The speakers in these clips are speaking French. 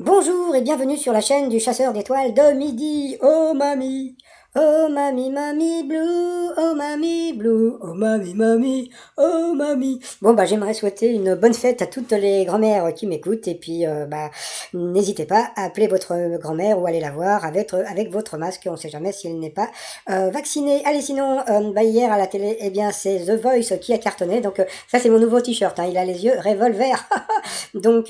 Bonjour et bienvenue sur la chaîne du chasseur d'étoiles de midi. Oh mamie blue, oh mamie blue, oh mamie, oh mamie. Bon bah j'aimerais souhaiter une bonne fête à toutes les grand-mères qui m'écoutent et puis n'hésitez pas à appeler votre grand-mère ou aller la voir avec votre masque. On sait jamais s'il n'est pas vacciné. Allez sinon hier à la télé c'est The Voice qui a cartonné donc ça c'est mon nouveau t-shirt. Hein, il a les yeux revolver. Donc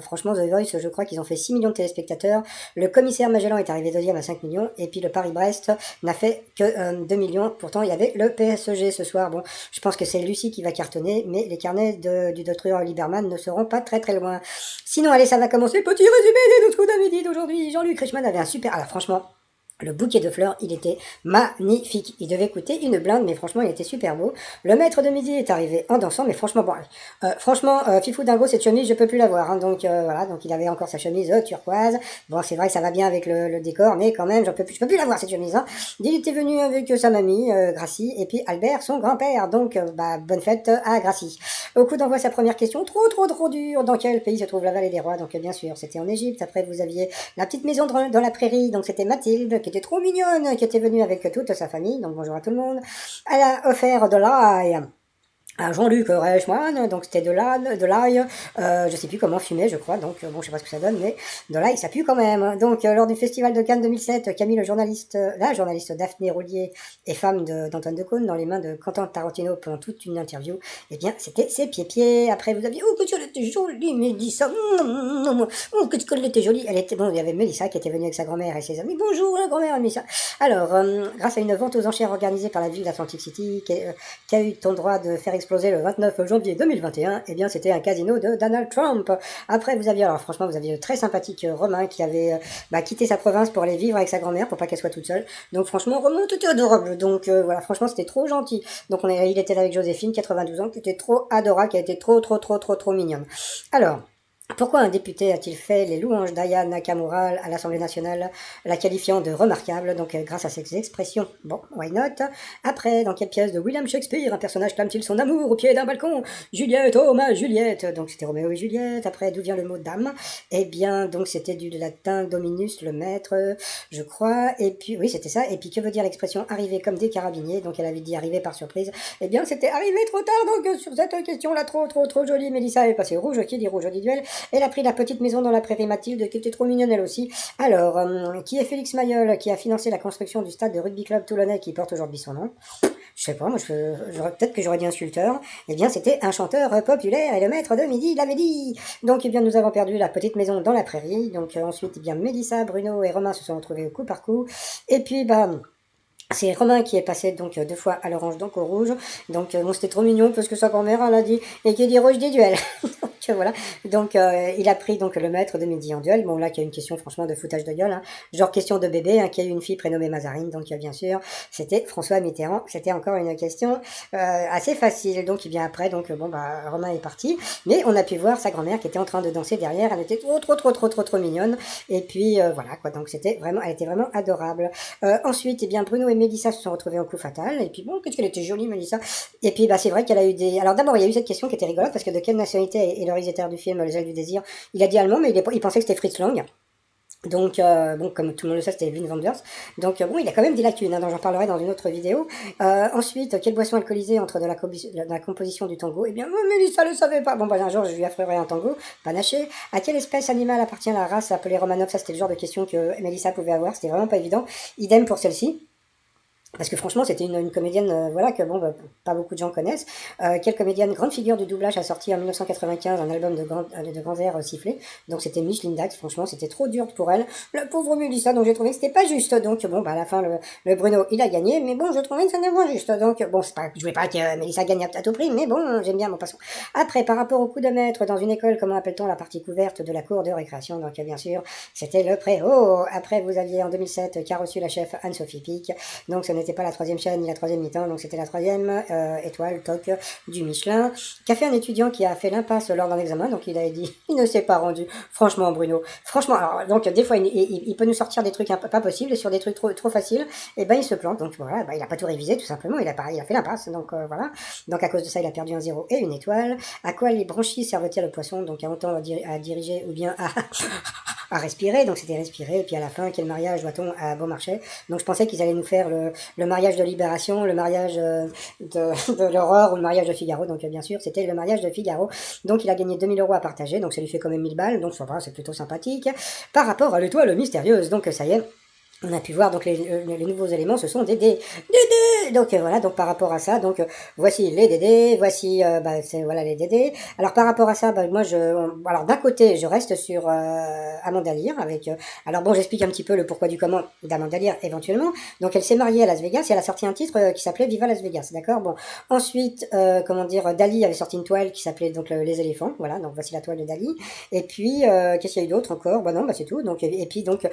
franchement The Voice, je crois qu'ils ont fait 6 millions de téléspectateurs. Le commissaire Magellan est arrivé deuxième à 5 millions. Et puis le Paris-Brest n'a fait que 2 millions. Pourtant, il y avait le PSG ce soir. Bon, je pense que c'est Lucie qui va cartonner. Mais les carnets du docteur Lieberman ne seront pas très très loin. Sinon, allez, ça va commencer. Petit résumé des notre coup d'un midi d'aujourd'hui. Jean-Luc Reichmann avait un super... Alors franchement... Le bouquet de fleurs, il était magnifique. Il devait coûter une blinde, mais franchement, il était super beau. Le maître de midi est arrivé en dansant, mais franchement, bon, Fifou Dingo, cette chemise, je peux plus la voir. Hein, donc voilà, donc il avait encore sa chemise turquoise. Bon, c'est vrai que ça va bien avec le décor, mais quand même, je peux plus la voir cette chemise. Hein. Il était venu avec sa mamie, Gracie, et puis Albert, son grand-père. Donc, bonne fête à Gracie. Au coup d'envoi, sa première question, trop dure. Dans quel pays se trouve la vallée des rois? Donc, bien sûr, c'était en Égypte. Après, vous aviez la petite maison dans la prairie. Donc, c'était Mathilde, qui était trop mignonne, qui était venue avec toute sa famille. Donc, bonjour à tout le monde. Elle a offert de l'ail à Jean-Luc Reichmann, donc c'était de l'ail, je sais plus comment fumer, je crois, donc bon, je sais pas ce que ça donne, mais de l'ail, ça pue quand même. Donc, lors du festival de Cannes 2007, Camille, la journaliste Daphné Roulier et femme d'Antoine Decaune, dans les mains de Quentin Tarantino pendant toute une interview, eh bien, c'était ses pieds. Après, vous aviez, oh, que tu étais jolie, Mélissa, oh, que tu étais jolie. Elle était, bon, il y avait Mélissa qui était venue avec sa grand-mère et ses amis. Bonjour, la grand-mère, Mélissa. Alors, grâce à une vente aux enchères organisée par la ville d'Atlantic City, qui a eu ton droit de faire explosé le 29 janvier 2021, eh bien c'était un casino de Donald Trump. Après vous aviez, alors franchement vous aviez le très sympathique Romain qui avait quitté sa province pour aller vivre avec sa grand-mère pour pas qu'elle soit toute seule. Donc franchement Romain t'étais adorable. Donc voilà, franchement c'était trop gentil. Donc il était avec Joséphine, 92 ans, qui était trop adorable, qui a été trop mignonne. Alors, pourquoi un député a-t-il fait les louanges d'Aya Nakamura à l'Assemblée nationale, la qualifiant de remarquable, donc grâce à ses expressions? Bon, why not? Après, dans quelle pièce de William Shakespeare un personnage clame-t-il son amour au pied d'un balcon? Juliette, oh ma Juliette! Donc c'était Roméo et Juliette. Après, d'où vient le mot dame? Eh bien, donc c'était du latin dominus, le maître, je crois. Et puis, oui, c'était ça. Et puis, que veut dire l'expression arriver comme des carabiniers? Donc elle avait dit arriver par surprise. Eh bien, c'était arrivé trop tard. Donc sur cette question-là, trop jolie, Mélissa est passée rouge. Qui dit rouge dit duel? Elle a pris la petite maison dans la prairie Mathilde, qui était trop mignonne elle aussi. Alors, qui est Félix Mayol, qui a financé la construction du stade de rugby club toulonnais qui porte aujourd'hui son nom? Je sais pas, moi, peut-être que j'aurais dit insulteur. Eh bien, c'était un chanteur populaire et le maître de midi l'avait dit. Donc, eh bien, nous avons perdu la petite maison dans la prairie. Donc, ensuite, eh bien, Mélissa, Bruno et Romain se sont retrouvés coup par coup. Et puis, c'est Romain qui est passé donc 2 fois à l'orange donc au rouge. Donc bon, c'était trop mignon parce que sa grand-mère elle a dit et qui dit rouge dit duel. Donc voilà. Donc il a pris donc le maître de midi en duel. Bon là qu'il y a une question franchement de foutage de gueule, hein. Genre question de bébé, hein, qui a eu une fille prénommée Mazarine. Donc bien sûr c'était François Mitterrand. C'était encore une question assez facile. Donc bien après donc Romain est parti, mais on a pu voir sa grand-mère qui était en train de danser derrière. Elle était trop mignonne. Et puis voilà quoi. Donc elle était vraiment adorable. Ensuite eh bien Bruno et Mélissa se sont retrouvés en coup fatal. Et puis bon, qu'est-ce qu'elle était jolie, Mélissa. Et puis c'est vrai qu'elle a eu des... Alors d'abord, il y a eu cette question qui était rigolote, parce que de quelle nationalité est le réalisateur du film Les Ailes du Désir? Il a dit allemand, mais il pensait que c'était Fritz Lang. Donc, comme tout le monde le sait, c'était Wim Wenders. Donc, il a quand même des lacunes, hein, dont j'en parlerai dans une autre vidéo. Ensuite, quelle boisson alcoolisée entre de la composition du tango? Eh bien, Mélissa le savait pas. Bon, un jour, je lui offrirai un tango, panaché. À quelle espèce animale appartient la race appelée Romanov? Ça, c'était le genre de question que Mélissa pouvait avoir. C'était vraiment pas évident. Idem pour celle-ci. Parce que franchement, c'était une comédienne, que pas beaucoup de gens connaissent. Quelle comédienne, grande figure du doublage, a sorti en 1995 un album de grands airs sifflés. Donc c'était Micheline Dax. Franchement, c'était trop dur pour elle. La pauvre Mélissa, donc j'ai trouvé que c'était pas juste. Donc à la fin, le Bruno, il a gagné, mais bon, je trouvais que ça n'est pas juste. Donc bon, c'est pas, je voulais pas que Mélissa gagne à tout prix, mais bon, j'aime bien mon passant. Après, par rapport au coup de maître dans une école, comment appelle-t-on la partie couverte de la cour de récréation? Donc bien sûr, c'était le préau. Après, vous aviez en 2007 qu'a reçu la chef Anne-Sophie Pic. Donc ce n'était pas la troisième chaîne ni la troisième mi-temps, donc c'était la troisième étoile toc du Michelin, qu'a fait un étudiant qui a fait l'impasse lors d'un examen, donc il a dit, il ne s'est pas rendu. Franchement, Bruno, franchement, alors, donc des fois, il peut nous sortir des trucs pas possibles, et sur des trucs trop faciles, et ben il se plante, donc voilà, il a pas tout révisé, tout simplement, il a fait l'impasse, donc voilà. Donc à cause de ça, il a perdu un 0 et une étoile. À quoi les branchies servent-elles le poisson? Donc à autant à diriger ou bien à respirer, donc c'était respirer, et puis à la fin, quel mariage doit-on à Beaumarchais? Donc je pensais qu'ils allaient nous faire le mariage de Libération, le mariage de l'Aurore ou le mariage de Figaro, donc bien sûr c'était le mariage de Figaro. Donc il a gagné 2000 € à partager, donc ça lui fait quand même 1000 balles, donc ça va, c'est plutôt sympathique, par rapport à l'étoile mystérieuse, donc ça y est. On a pu voir donc les nouveaux éléments, ce sont des dés. Donc voilà, donc par rapport à ça, donc voici les DD, voici c'est voilà les DD. Alors par rapport à ça, moi alors d'un côté je reste sur Amanda Lear avec alors bon, j'explique un petit peu le pourquoi du comment d'Amanda Lear éventuellement. Donc elle s'est mariée à Las Vegas et elle a sorti un titre qui s'appelait Viva Las Vegas, d'accord. Bon, ensuite comment dire, Dali avait sorti une toile qui s'appelait donc les éléphants, voilà, donc voici la toile de Dali. Et puis qu'est-ce qu'il y a eu d'autre encore? Non, c'est tout. Donc et puis donc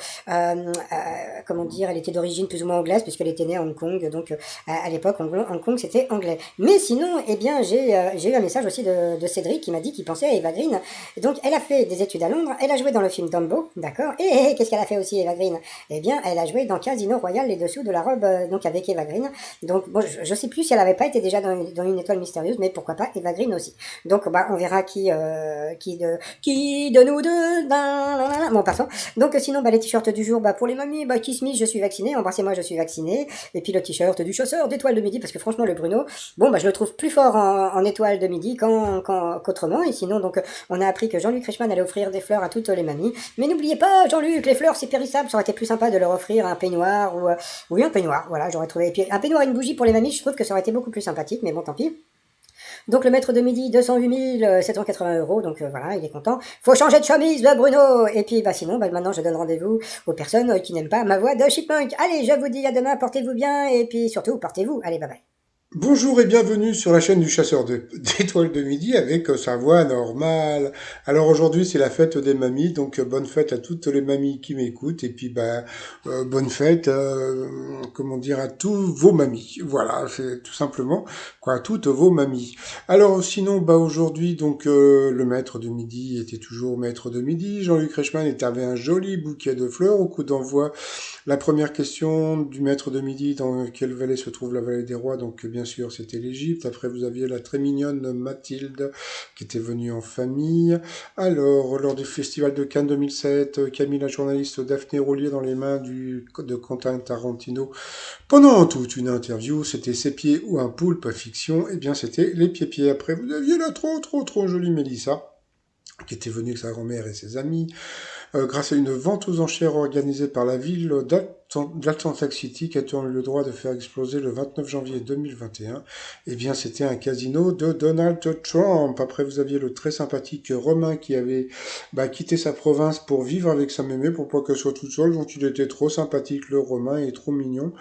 comment dire, elle était d'origine plus ou moins anglaise puisqu'elle était née à Hong Kong, donc à l'époque Hong Kong c'était anglais. Mais sinon, eh bien j'ai eu un message aussi de Cédric qui m'a dit qu'il pensait à Eva Green. Et donc elle a fait des études à Londres, elle a joué dans le film Dumbo, d'accord. Et qu'est-ce qu'elle a fait aussi Eva Green? Eh bien elle a joué dans Casino Royale, les dessous de la robe, donc avec Eva Green. Donc bon, je sais plus si elle avait pas été déjà dans une étoile mystérieuse, mais pourquoi pas Eva Green aussi. Donc on verra qui de nous deux. Bon, passons. Donc sinon les t-shirts du jour, pour les mamies, Kiss Me, je suis vacciné, embrassez-moi, je suis vacciné. Et puis le t-shirt du chasseur d'étoiles de midi, parce que franchement le Bruno, je le trouve plus fort en étoiles de midi qu'autrement. Et sinon donc on a appris que Jean-Luc Reichmann allait offrir des fleurs à toutes les mamies. Mais n'oubliez pas Jean-Luc, les fleurs c'est périssable, ça aurait été plus sympa de leur offrir un peignoir ou un peignoir, voilà, j'aurais trouvé. Et puis un peignoir et une bougie pour les mamies, je trouve que ça aurait été beaucoup plus sympathique, mais bon tant pis. Donc le maître de midi, 208 780 €, donc voilà, il est content. Faut changer de chemise, le Bruno. Et puis sinon, maintenant je donne rendez-vous aux personnes qui n'aiment pas ma voix de chipmunk. Allez, je vous dis à demain, portez-vous bien, et puis surtout, portez-vous. Allez, bye bye. Bonjour et bienvenue sur la chaîne du chasseur d'étoiles de midi avec sa voix normale. Alors aujourd'hui c'est la fête des mamies, donc bonne fête à toutes les mamies qui m'écoutent et puis bonne fête, comment dire, à tous vos mamies. Voilà, c'est tout simplement quoi, à toutes vos mamies. Alors sinon aujourd'hui donc le maître de midi était toujours maître de midi. Jean-Luc Reichmann avait un joli bouquet de fleurs au coup d'envoi. La première question du maître de midi, dans quelle vallée se trouve la vallée des rois? Donc bien sûr c'était l'Égypte. Après vous aviez la très mignonne Mathilde qui était venue en famille. Alors lors du festival de Cannes 2007, Camille la journaliste Daphné Roulier dans les mains de Quentin Tarantino pendant toute une interview. C'était ses pieds ou un poulpe fiction? Eh bien c'était les pieds. Après vous aviez la trop jolie Mélissa qui était venue avec sa grand-mère et ses amis. Grâce à une vente aux enchères organisée par la ville d'Atlantic City qui a eu le droit de faire exploser le 29 janvier 2021, eh bien c'était un casino de Donald Trump. Après vous aviez le très sympathique Romain qui avait quitté sa province pour vivre avec sa mémé pour pas qu'elle soit toute seule, donc il était trop sympathique le Romain et trop mignon.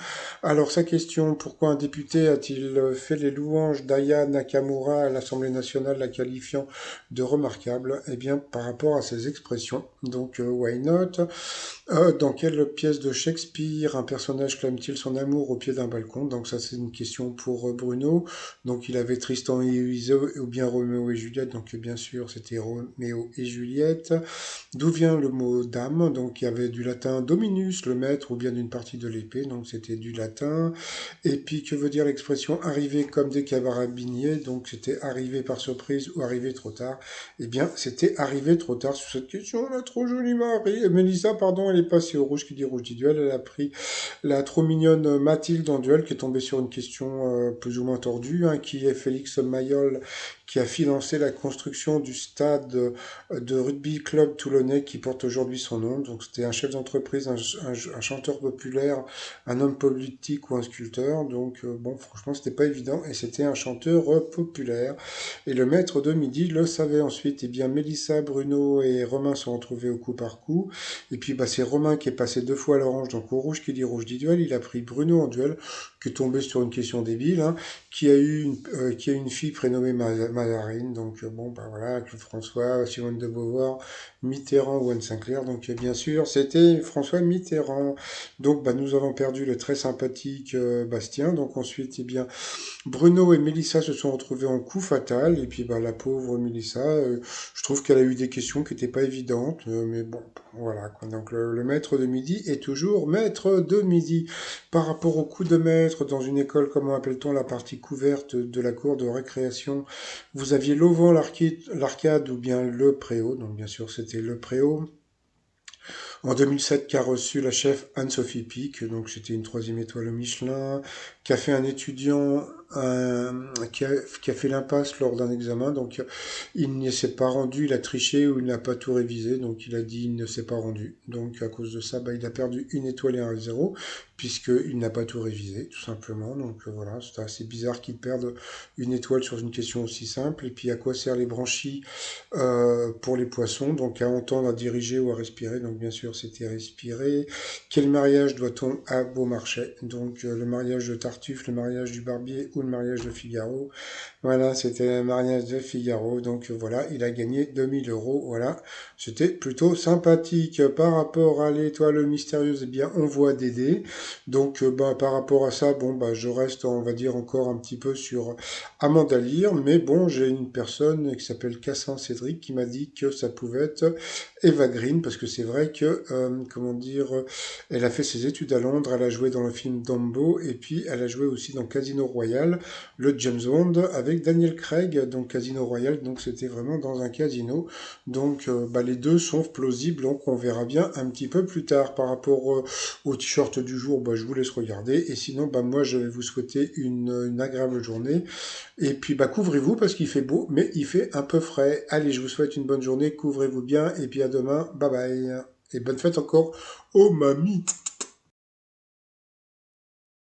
Alors sa question, pourquoi un député a-t-il fait les louanges d'Aya Nakamura à l'Assemblée nationale, la qualifiant de remarquable? Eh bien par rapport à ses expressions, donc why not? Dans quelle pièce de Shakespeare un personnage clame-t-il son amour au pied d'un balcon? Donc ça c'est une question pour Bruno. Donc il avait Tristan et Isolde ou bien Roméo et Juliette. Donc bien sûr c'était Roméo et Juliette. D'où vient le mot dame? Donc il y avait du latin dominus, le maître, ou bien d'une partie de l'épée. Donc c'était du latin. Et puis que veut dire l'expression arriver comme des carabiniers? Donc c'était arriver par surprise ou arriver trop tard. Eh bien c'était arriver trop tard sur cette question. La trop jolie Marie, Mélissa, pardon, elle est passée au rouge qui dit rouge dit duel. Elle a pris la trop mignonne Mathilde en duel qui est tombée sur une question plus ou moins tordue, qui est Félix Mayol qui a financé la construction du stade de rugby club toulonnais qui porte aujourd'hui son nom. Donc c'était un chef d'entreprise, un chanteur populaire, un homme politique ou un sculpteur. Donc franchement c'était pas évident et c'était un chanteur populaire. Et le maître de midi le savait ensuite. Eh bien Mélissa, Bruno et Romain sont retrouvés au coup par coup. Et puis c'est Romain qui est passé 2 fois à l'orange, donc au rouge qui dit rouge dit duel. Il a pris Bruno en duel, qui est tombé sur une question débile, qui a eu une fille prénommée Mazarine, donc bon, bah voilà, Claude François, Simone de Beauvoir, Mitterrand ou Anne Sinclair, donc bien sûr, c'était François Mitterrand. Donc bah, nous avons perdu le très sympathique Bastien, donc ensuite, eh bien, Bruno et Mélissa se sont retrouvés en coup fatal, et puis bah, la pauvre Mélissa, je trouve qu'elle a eu des questions qui n'étaient pas évidentes, mais bon, voilà quoi. Donc le maître de midi est toujours maître de midi. Par rapport au coup de maître dans une école, comment appelle-t-on la partie couverte de la cour de récréation? Vous aviez l'auvent, l'arcade ou bien le préau, donc bien sûr c'était le préau. En 2007, qu'a reçu la chef Anne-Sophie Pic, donc c'était une troisième étoile au Michelin, qu'a fait un étudiant qui a fait l'impasse lors d'un examen, donc il ne s'est pas rendu, il a triché ou il n'a pas tout révisé, donc il a dit il ne s'est pas rendu. Donc à cause de ça, bah, il a perdu une étoile et un zéro, puisqu'il n'a pas tout révisé, tout simplement. Donc voilà, c'est assez bizarre qu'il perde une étoile sur une question aussi simple. Et puis à quoi sert les branchies pour les poissons, donc à entendre, à diriger ou à respirer. Donc bien sûr, c'était respirer. Quel mariage doit-on à Beaumarchais? Donc le mariage de Tartuffe, le mariage du Barbier ou le mariage de Figaro? Voilà, c'était le mariage de Figaro. Donc voilà, il a gagné 2000 euros. Voilà, c'était plutôt sympathique. Par rapport à l'étoile mystérieuse, eh bien, on voit Dédé. Donc bah, par rapport à ça, bon, bah, je reste, on va dire, encore un petit peu sur Amanda Lear. Mais bon, j'ai une personne qui s'appelle Cassin Cédric qui m'a dit que ça pouvait être Eva Green, parce que c'est vrai que, comment dire, elle a fait ses études à Londres, elle a joué dans le film Dumbo, et puis elle a joué aussi dans Casino Royale, le James Bond avec Daniel Craig, donc Casino Royale, donc c'était vraiment dans un casino. Donc bah, les deux sont plausibles, donc on verra bien un petit peu plus tard. Par rapport au t-shirt du jour, bah, je vous laisse regarder. Et sinon, bah, moi je vais vous souhaiter une agréable journée. Et puis bah, couvrez-vous parce qu'il fait beau, mais il fait un peu frais. Allez, je vous souhaite une bonne journée, couvrez-vous bien, et puis à demain, bye bye. Et bonne fête encore aux mamies.